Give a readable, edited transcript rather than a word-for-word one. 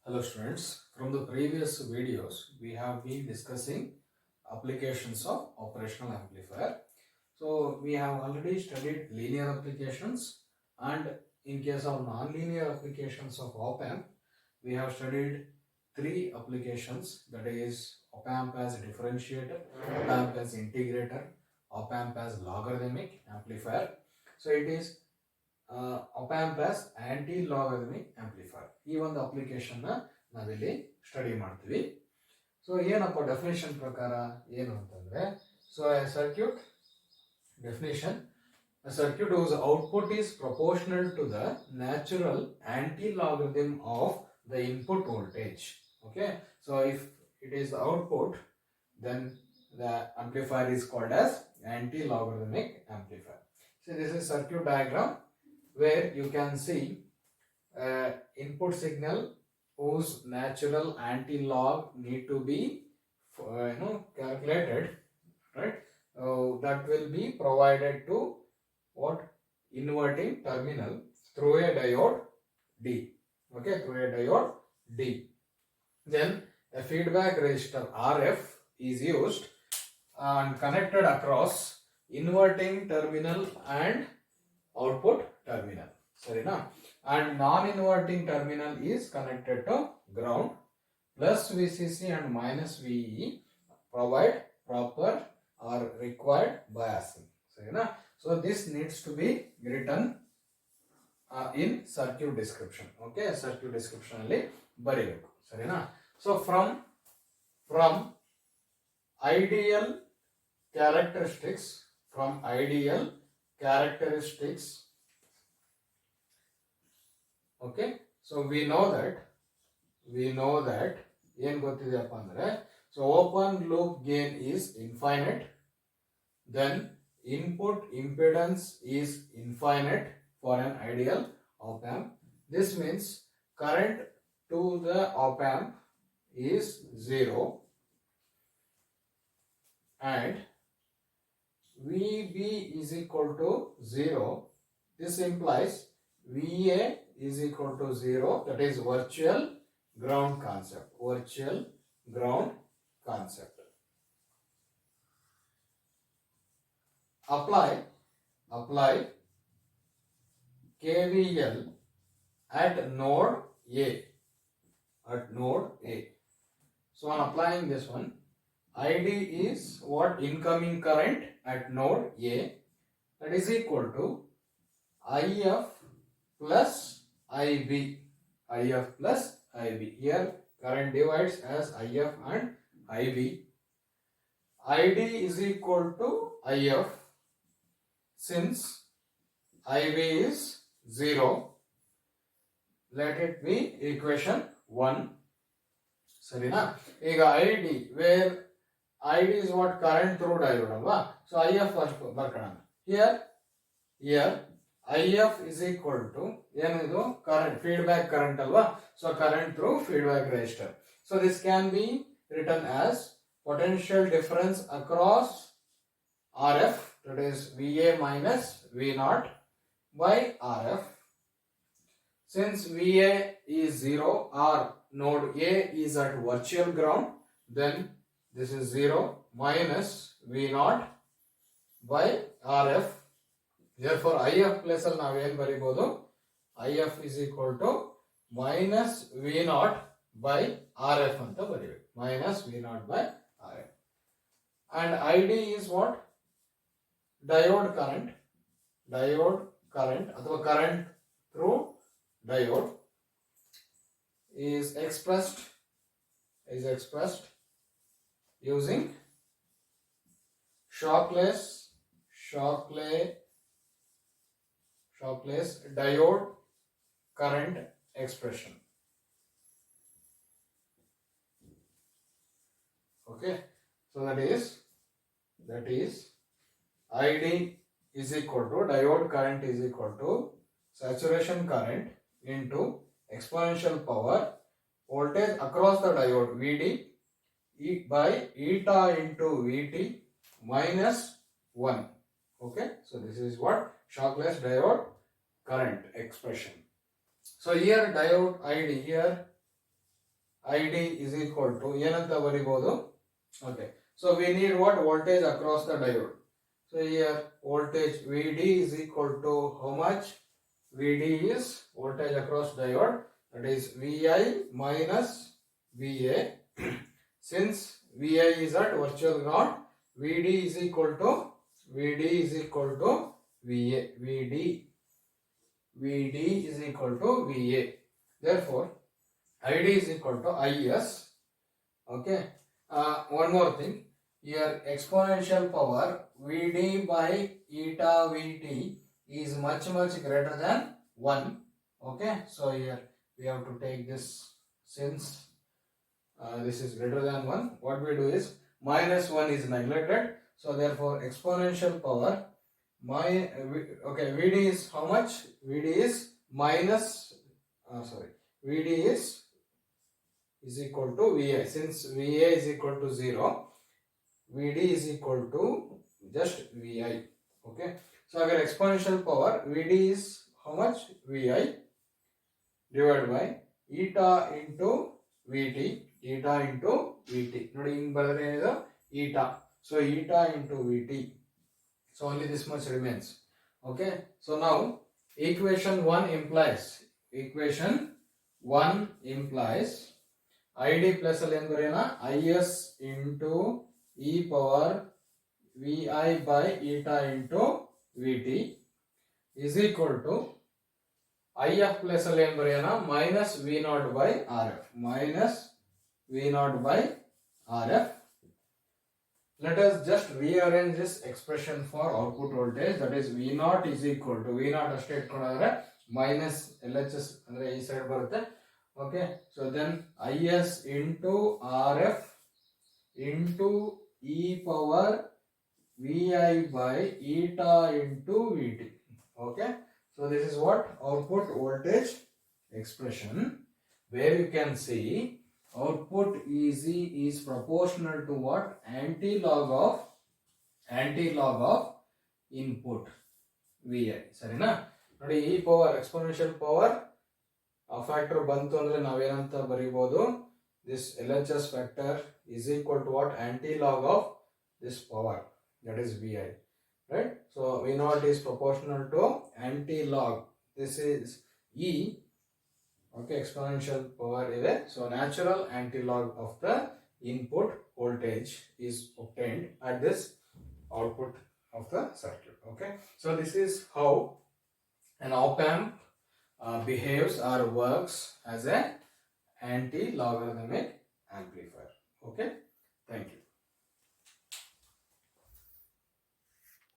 Hello students, from the previous videos we have been discussing applications of operational amplifier. So we have already studied linear applications, and in case of non-linear applications of op-amp, we have studied three applications, that is op-amp as differentiator, op-amp as integrator, op-amp as logarithmic amplifier. So it is op-amp as anti-logarithmic amplifier. ಈ ಒಂದು application ನಾವಿಲ್ಲಿ study ಮಾಡ್ತೀವಿ. So ಏನಪ್ಪ definition ಪ್ರಕಾರ ಏನು ಅಂತಂದ್ರೆ, so A circuit definition, a circuit whose output is proportional to the natural anti-logarithm of the input voltage. Okay, so if it is the output, then the amplifier is called as anti-logarithmic amplifier. So this is circuit diagram where you can see input signal whose natural anti-log need to be calculated, right? That will be provided to what? Inverting terminal through a diode D. Okay, through a diode D. Then a feedback resistor RF is used and connected across inverting terminal and output terminal. Sarina? And non-inverting terminal is connected to ground. Plus VCC and minus VE provide proper or required biasing. Sarina? So this needs to be written in circuit description. Okay, circuit description alli baribeku. Sarina? So from ideal characteristics, okay, so we know that ಏನು ಗೊತ್ತಿದೆಯಪ್ಪ ಅಂದರೆ, so open loop gain is infinite, then input impedance is infinite for an ideal op amp. This means current to the op amp is 0 and VB is equal to 0. This implies VA is equal to 0, that is virtual ground concept. Apply KVL at node A. So on applying this one, ID is what? Incoming current at node A, that is equal to IF plus IB. Here current divides as IF and IB. ID is equal to IF. Since IB is 0, let it be equation 1. Sarina? Ega ID, where ID is what? Current through diode alva. So IF first barkana. Here IF is equal to enidu current, feedback current alva. So current through feedback resistor. So this can be written as potential difference across RF, that is VA minus V0 by RF. Since VA is 0 or node A is at virtual ground, then this is 0 minus V0 by RF. Therefore IF place ಅಲ್ಲಿ ನಾವು ಏನು ಬರೀಬಹುದು? IF is equal to minus V0 by RF ಅಂತ ಬರೀಬೇಕು. Minus V0 by RF. And ID is what? Diode current ಅಥವಾ current through diode is expressed using shockless diode current expression. Okay, so that is ID is equal to diode current is equal to saturation current into exponential power voltage across the diode VD by eta into VT minus 1. Okay, so this is what? Shockless diode current expression. So here diode ID, here ID is equal to ಏನಂತ ಬರಿಬಹುದು. Okay, so we need what? Voltage across the diode. So here voltage VD is equal to how much? VD is voltage across diode, that is VI minus VA. Since VI is at virtual ground, VD is equal to VA. VD is equal to VA. Therefore, ID is equal to IS. Okay. One more thing. Here exponential power VD by eta VT is much greater than 1. Okay. So here we have to take this, since this is greater than 1. What we do is minus 1 is neglected. So therefore exponential power VD is how much? VD is minus VD is equal to VA. Since VA is equal to 0, VD is equal to just VI. Okay. So agar exponential power VD is how much? VI divided by eta into VT. ನೋಡಿ ಹಿಂಗ್ ಬರೆದ್ರೆ ಏನಿದೆ eta. So eta into VT. So only this much remains. Okay. So now equation 1 implies ID plus ಅಲ್ಲಿ ಏನು ಬರೆಯೋಣ? IS into e power VI by eta into VT is equal to IF plus ಅಲ್ಲಿ ಏನು ಬರೆಯೋಣ? minus V0 by RF. Let us just rearrange this expression for output voltage, that is V0 is equal to V0 ಅಷ್ಟೇ ಇಟ್ಕೊಂಡ್ರೆ minus LHS ಅಂದ್ರೆ ಈ side ಬರುತ್ತೆ. Okay, so then IS into RF into e power VI by eta into VT. Okay, so this is what output voltage expression, where you can see output EZ is proportional to what? Anti-log of input VI. ಸರಿನಾ? ನೋಡಿ ಈ power exponential power ಆ factor ಬಂತು ಅಂದ್ರೆ ನಾವೇನಂತ ಬರೀಬಹುದು? This LHS factor is equal to what? Anti-log of this power, that is VI, right? So V0 is proportional to anti-log. This is E. Okay, exponential power ಇದೆ. So natural anti-log of the input voltage is obtained at this output of the circuit. Okay, so this is how an op-amp behaves or works as a anti-logarithmic amplifier. Okay.